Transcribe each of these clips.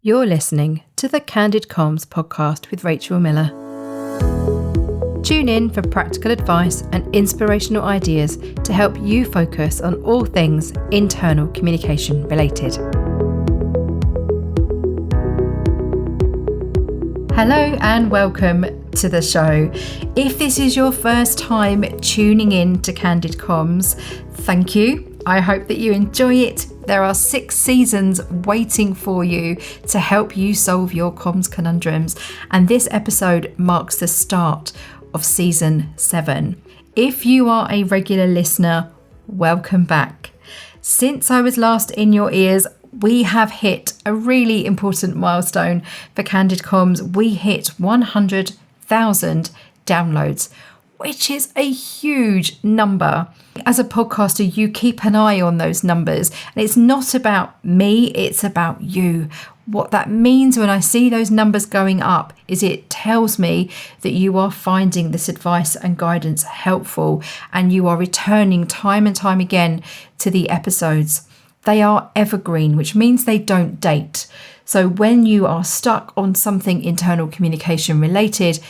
You're listening to the Candid Comms podcast with Rachel Miller. Tune in for practical advice and inspirational ideas to help you focus on all things internal communication related. Hello and welcome to the show. If this is your first time tuning in to Candid Comms, thank you. I hope that you enjoy it. There are 6 seasons waiting for you to help you solve your comms conundrums, and this episode marks the start of season 7. If you are a regular listener, welcome back. Since I was last in your ears, we have hit a really important milestone for Candid Comms. We hit 100,000 downloads, which is a huge number. As a podcaster, you keep an eye on those numbers, and it's not about me, it's about you. What that means when I see those numbers going up is it tells me that you are finding this advice and guidance helpful, and you are returning time and time again to the episodes. They are evergreen, which means they don't date. So when you are stuck on something internal communication related,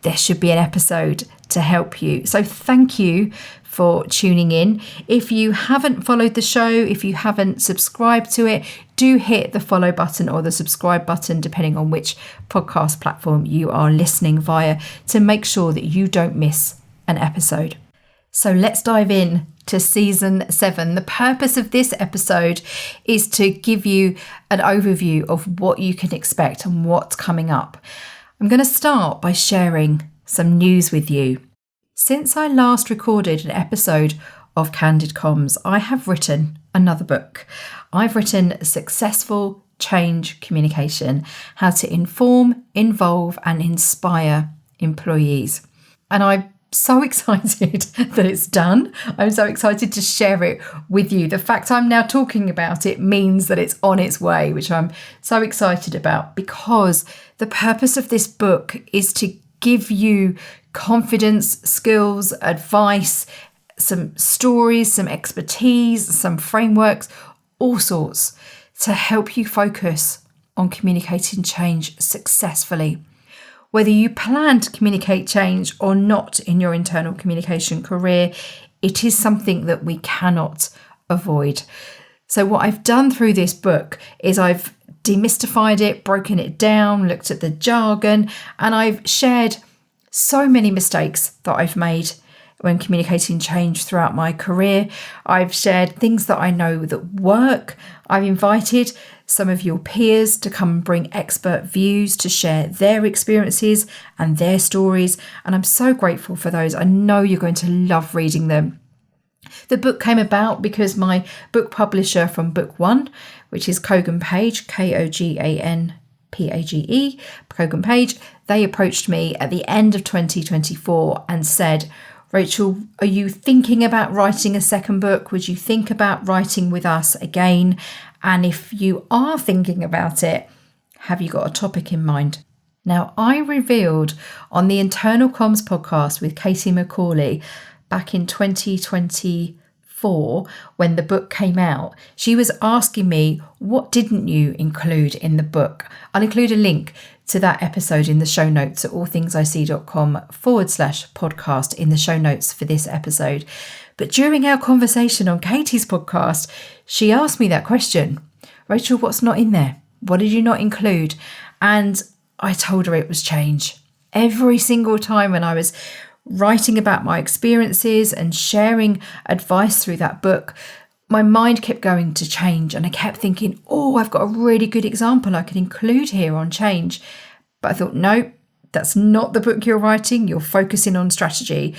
there should be an episode to help you. So thank you for tuning in. If you haven't followed the show, if you haven't subscribed to it, do hit the follow button or the subscribe button, depending on which podcast platform you are listening via, to make sure that you don't miss an episode. So let's dive in to season 7. The purpose of this episode is to give you an overview of what you can expect and what's coming up. I'm going to start by sharing some news with you. Since I last recorded an episode of Candid Comms, I have written another book. I've written Successful Change Communication: How to Inform, Involve and Inspire Employees. And I'm so excited that it's done. I'm so excited to share it with you. The fact I'm now talking about it means that it's on its way, which I'm so excited about, because the purpose of this book is to give you confidence, skills, advice, some stories, some expertise, some frameworks, all sorts, to help you focus on communicating change successfully. Whether you plan to communicate change or not in your internal communication career, it is something that we cannot avoid. So what I've done through this book is I've demystified it, broken it down, looked at the jargon, and I've shared so many mistakes that I've made when communicating change throughout my career. I've shared things that I know that work. I've invited some of your peers to come and bring expert views to share their experiences and their stories, and I'm so grateful for those. I know you're going to love reading them. The book came about because my book publisher from book 1, which is Kogan Page, Kogan Page, Kogan Page, they approached me at the end of 2024 and said, Rachel, are you thinking about writing a second book? Would you think about writing with us again? And if you are thinking about it, have you got a topic in mind? Now, I revealed on the Internal Comms podcast with Katie McCauley back in 2024, when the book came out, she was asking me, what didn't you include in the book? I'll include a link to that episode in the show notes at allthingsic.com/podcast in the show notes for this episode. But during our conversation on Katie's podcast, she asked me that question. Rachel, what's not in there? What did you not include? And I told her it was change. Every single time when I was writing about my experiences and sharing advice through that book, my mind kept going to change, and I kept thinking, oh, I've got a really good example I could include here on change. But I thought, no, that's not the book you're writing. You're focusing on strategy.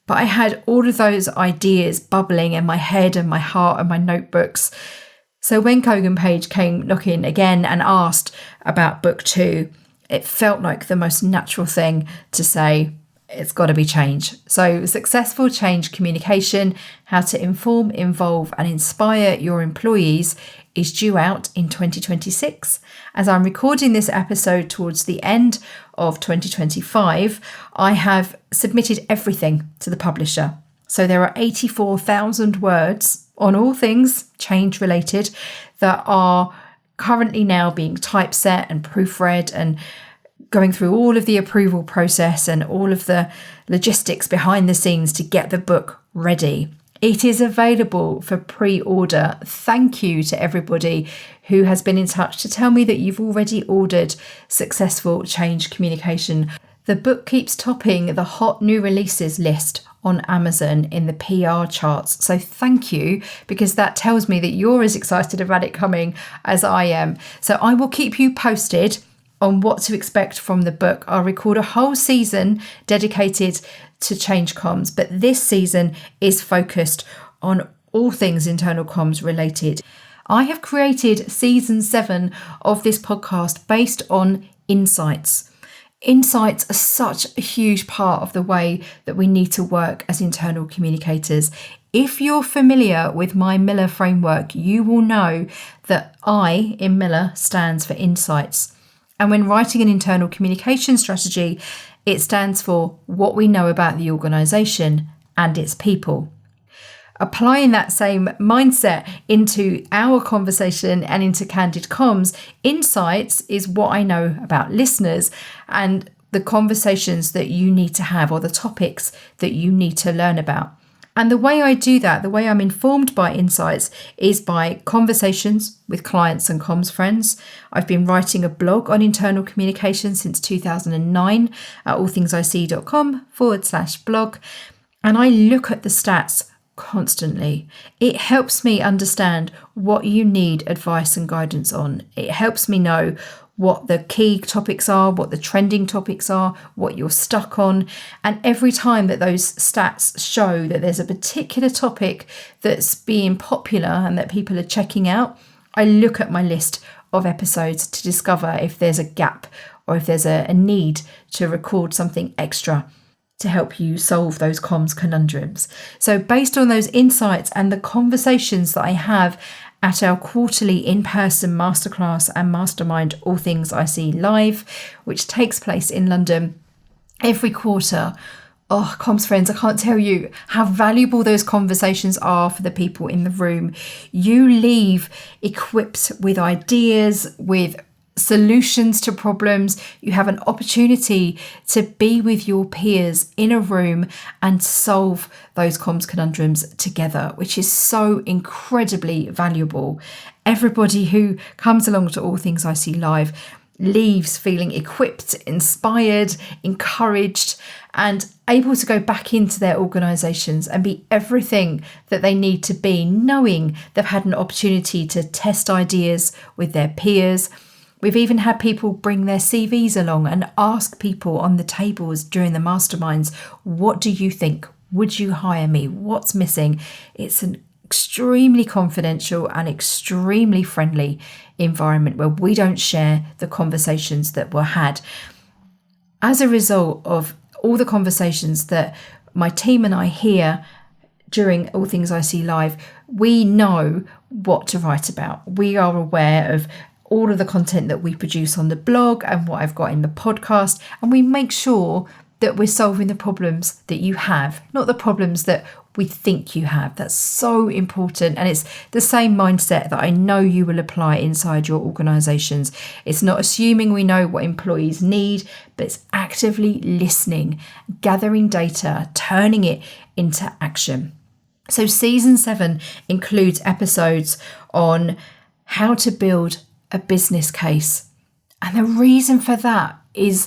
But I had all of those ideas bubbling in my head and my heart and my notebooks. So when Kogan Page came knocking again and asked about book 2, it felt like the most natural thing to say, it's got to be change. So Successful Change Communication: How to Inform, Involve and Inspire Your Employees is due out in 2026. As I'm recording this episode towards the end of 2025, I have submitted everything to the publisher. So there are 84,000 words on all things change related that are currently now being typeset and proofread and going through all of the approval process and all of the logistics behind the scenes to get the book ready. It is available for pre-order. Thank you to everybody who has been in touch to tell me that you've already ordered Successful Change Communication. The book keeps topping the hot new releases list on Amazon in the PR charts. So thank you, because that tells me that you're as excited about it coming as I am. So I will keep you posted on what to expect from the book. I'll record a whole season dedicated to change comms, but this season is focused on all things internal comms related. I have created season 7 of this podcast based on insights. Insights are such a huge part of the way that we need to work as internal communicators. If you're familiar with my Miller framework, you will know that I in Miller stands for insights. And when writing an internal communication strategy, it stands for what we know about the organisation and its people. Applying that same mindset into our conversation and into Candid Comms, insights is what I know about listeners and the conversations that you need to have or the topics that you need to learn about. And the way I do that, the way I'm informed by insights, is by conversations with clients and comms friends. I've been writing a blog on internal communication since 2009 at allthingsic.com/blog. And I look at the stats constantly. It helps me understand what you need advice and guidance on. It helps me know what the key topics are, what the trending topics are, what you're stuck on. And every time that those stats show that there's a particular topic that's being popular and that people are checking out, I look at my list of episodes to discover if there's a gap or if there's a need to record something extra to help you solve those comms conundrums. So based on those insights and the conversations that I have at our quarterly in-person masterclass and mastermind All Things IC Live, which takes place in London every quarter. Oh, comms friends, I can't tell you how valuable those conversations are for the people in the room. You leave equipped with ideas, with solutions to problems. You have an opportunity to be with your peers in a room and solve those comms conundrums together, which is so incredibly valuable. Everybody who comes along to All Things IC Live leaves feeling equipped, inspired, encouraged, and able to go back into their organisations and be everything that they need to be, knowing they've had an opportunity to test ideas with their peers. We've even had people bring their CVs along and ask people on the tables during the masterminds, what do you think? Would you hire me? What's missing? It's an extremely confidential and extremely friendly environment where we don't share the conversations that were had. As a result of all the conversations that my team and I hear during All Things IC Live, we know what to write about. We are aware of all of the content that we produce on the blog and what I've got in the podcast, and we make sure that we're solving the problems that you have, not the problems that we think you have. That's so important, and it's the same mindset that I know you will apply inside your organisations. It's not assuming we know what employees need, but it's actively listening, gathering data, turning it into action. So season 7 includes episodes on how to build a business case. And the reason for that is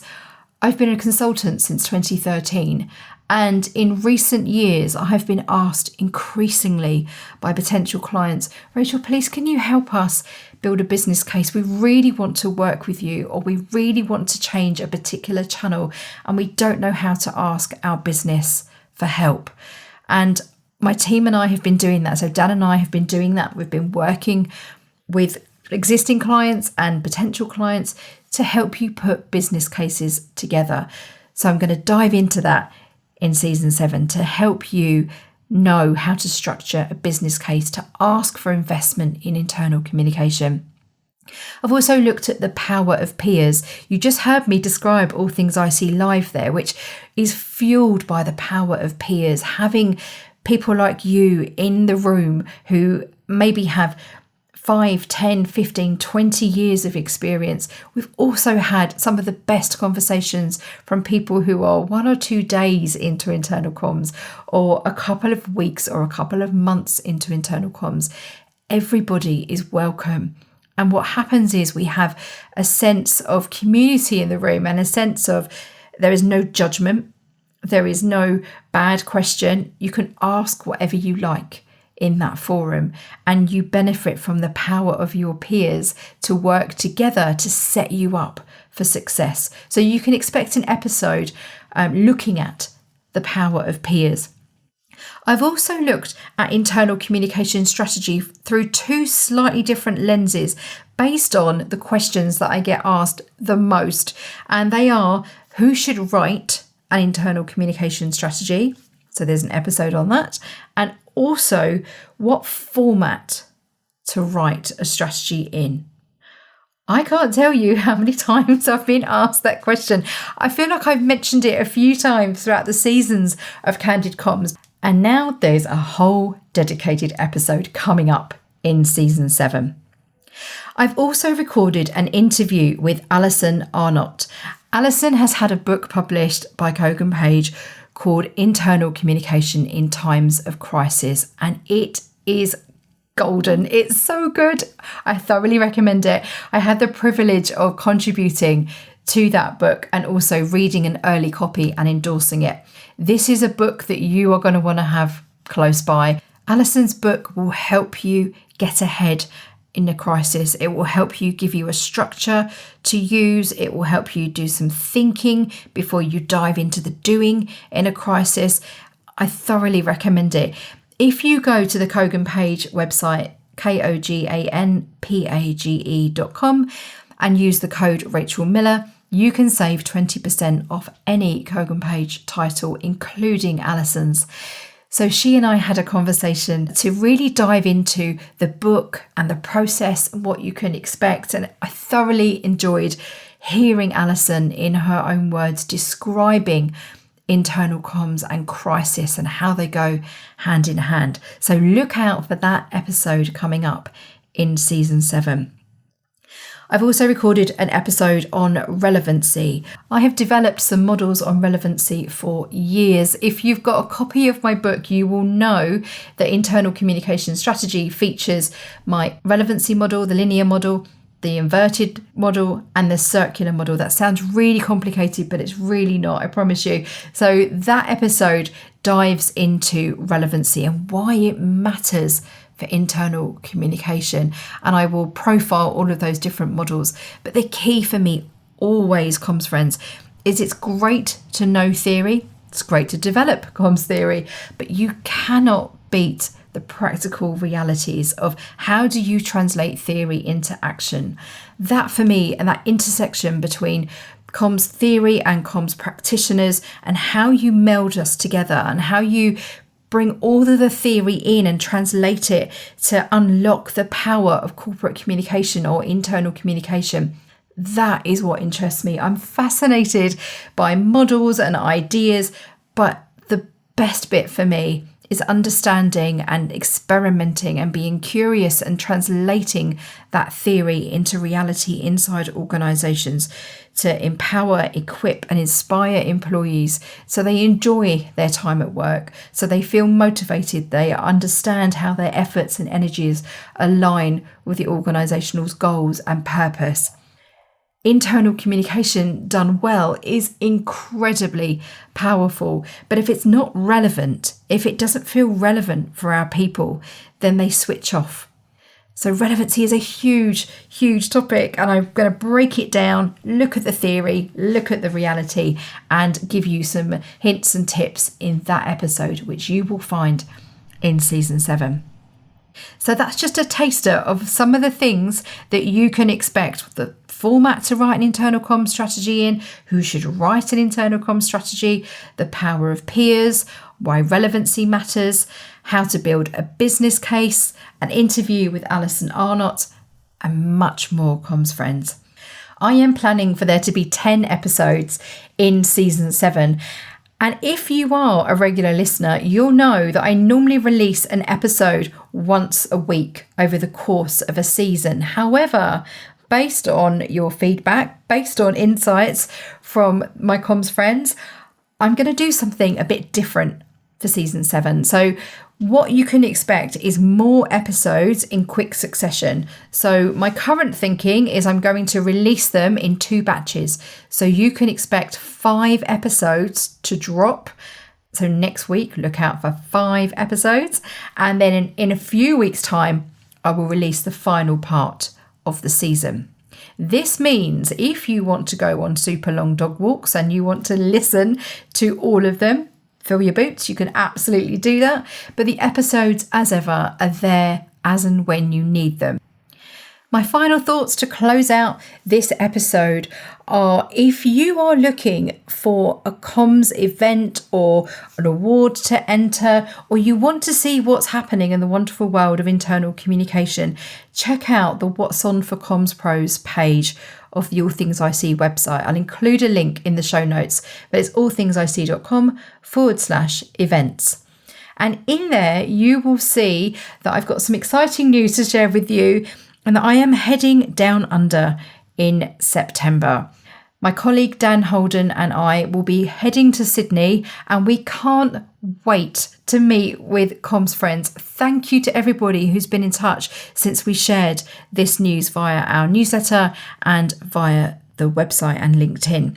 I've been a consultant since 2013. And in recent years, I have been asked increasingly by potential clients, Rachel, please, can you help us build a business case? We really want to work with you, or we really want to change a particular channel, and we don't know how to ask our business for help. And my team and I have been doing that. So Dan and I have been doing that. We've been working with existing clients and potential clients to help you put business cases together. So I'm going to dive into that in season 7 to help you know how to structure a business case to ask for investment in internal communication. I've also looked at the power of peers. You just heard me describe All Things IC Live there, which is fueled by the power of peers, having people like you in the room who maybe have 5, 10, 15, 20 years of experience. We've also had some of the best conversations from people who are 1 or 2 days into internal comms, or a couple of weeks or a couple of months into internal comms. Everybody is welcome. And what happens is we have a sense of community in the room, and a sense of there is no judgment. There is no bad question. You can ask whatever you like in that forum, and you benefit from the power of your peers to work together to set you up for success. So you can expect an episode looking at the power of peers. I've also looked at internal communication strategy through 2 slightly different lenses based on the questions that I get asked the most. And they are, who should write an internal communication strategy? So there's an episode on that. And also, what format to write a strategy in. I can't tell you how many times I've been asked that question. I feel like I've mentioned it a few times throughout the seasons of Candid Comms. And now there's a whole dedicated episode coming up in season 7. I've also recorded an interview with Alison Arnott. Alison has had a book published by Kogan Page called Internal Communication in Times of Crisis, and it is golden. It's so good. I thoroughly recommend it. I had the privilege of contributing to that book and also reading an early copy and endorsing it. This is a book that you are going to want to have close by. Alison's book will help you get ahead in a crisis. It will help you, give you a structure to use. It will help you do some thinking before you dive into the doing in a crisis. I thoroughly recommend it. If you go to the Kogan Page website, koganpage.com, and use the code Rachel Miller, you can save 20% off any Kogan Page title, including Alison's. So she and I had a conversation to really dive into the book and the process and what you can expect. And I thoroughly enjoyed hearing Alison in her own words describing internal comms and crisis and how they go hand in hand. So look out for that episode coming up in season 7. I've also recorded an episode on relevancy. I have developed some models on relevancy for years. If you've got a copy of my book, you will know that internal communication strategy features my relevancy model, the linear model, the inverted model, and the circular model. That sounds really complicated, but it's really not, I promise you. So that episode dives into relevancy and why it matters for internal communication, and I will profile all of those different models. But the key for me always, comms friends, is it's great to know theory, it's great to develop comms theory, but you cannot beat the practical realities of how do you translate theory into action. That for me, and that intersection between comms theory and comms practitioners, and how you meld us together and how you bring all of the theory in and translate it to unlock the power of corporate communication or internal communication. That is what interests me. I'm fascinated by models and ideas, but the best bit for me is understanding and experimenting and being curious and translating that theory into reality inside organisations to empower, equip and inspire employees so they enjoy their time at work, so they feel motivated, they understand how their efforts and energies align with the organisational's goals and purpose. Internal communication done well is incredibly powerful, but if it's not relevant, if it doesn't feel relevant for our people, then they switch off. So relevancy is a huge, huge topic, and I'm going to break it down, look at the theory, look at the reality, and give you some hints and tips in that episode, which you will find in season 7. So that's just a taster of some of the things that you can expect. The format to write an internal comms strategy in, who should write an internal comms strategy, the power of peers, why relevancy matters, how to build a business case, an interview with Alison Arnott, and much more, comms friends. I am planning for there to be 10 episodes in season 7. And if you are a regular listener, you'll know that I normally release an episode once a week over the course of a season. However, based on your feedback, based on insights from my comms friends, I'm going to do something a bit different for season 7. So what you can expect is more episodes in quick succession. So my current thinking is I'm going to release them in 2 batches. So you can expect 5 episodes to drop. So next week, look out for 5 episodes. And then in a few weeks' time, I will release the final part of the season. This means if you want to go on super long dog walks and you want to listen to all of them, fill your boots, you can absolutely do that. But the episodes, as ever, are there as and when you need them. My final thoughts to close out this episode are, if you are looking for a comms event or an award to enter, or you want to see what's happening in the wonderful world of internal communication, check out the What's On for Comms Pros page of the All Things I See website. I'll include a link in the show notes, but it's allthingsic.com/events. And in there, you will see that I've got some exciting news to share with you, and that I am heading down under in September. My colleague Dan Holden and I will be heading to Sydney, and we can't wait to meet with comms friends. Thank you to everybody who's been in touch since we shared this news via our newsletter and via the website and LinkedIn.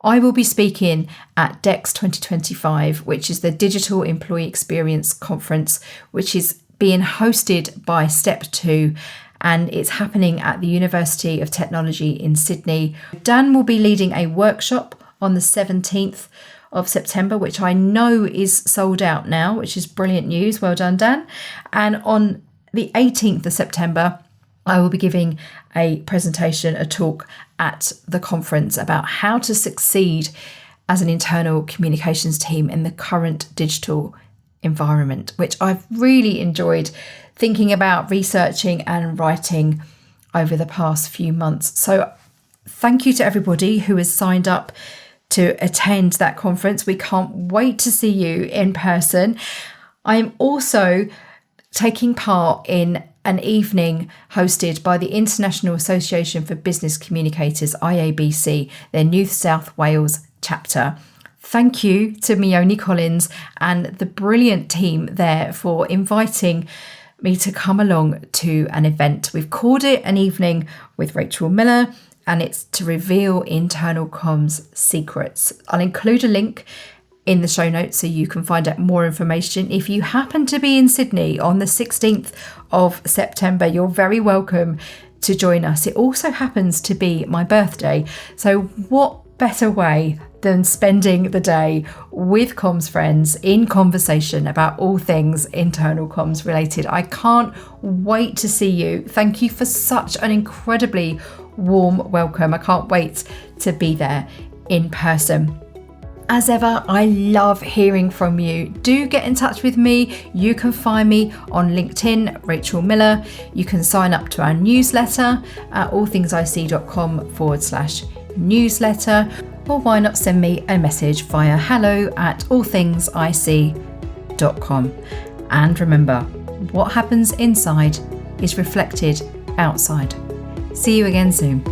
I will be speaking at DEX 2025, which is the Digital Employee Experience Conference, which is being hosted by Step 2. And it's happening at the University of Technology in Sydney. Dan will be leading a workshop on the 17th of September, which I know is sold out now, which is brilliant news. Well done, Dan. And on the 18th of September, I will be giving a presentation, a talk at the conference about how to succeed as an internal communications team in the current digital environment, which I've really enjoyed thinking about, researching and writing over the past few months. So thank you to everybody who has signed up to attend that conference. We can't wait to see you in person. I am also taking part in an evening hosted by the International Association for Business Communicators, IABC, their New South Wales chapter. Thank you to Mione Collins and the brilliant team there for inviting me to come along to an event. We've called it an evening with Rachel Miller, and it's to reveal internal comms secrets. I'll include a link in the show notes so you can find out more information. If you happen to be in Sydney on the 16th of September, you're very welcome to join us. It also happens to be my birthday. So what better way than spending the day with comms friends in conversation about all things internal comms related. I can't wait to see you. Thank you for such an incredibly warm welcome. I can't wait to be there in person. As ever, I love hearing from you. Do get in touch with me. You can find me on LinkedIn, Rachel Miller. You can sign up to our newsletter at allthingsic.com/newsletter. Or why not send me a message via hello@allthingsic.com. And remember, what happens inside is reflected outside. See you again soon.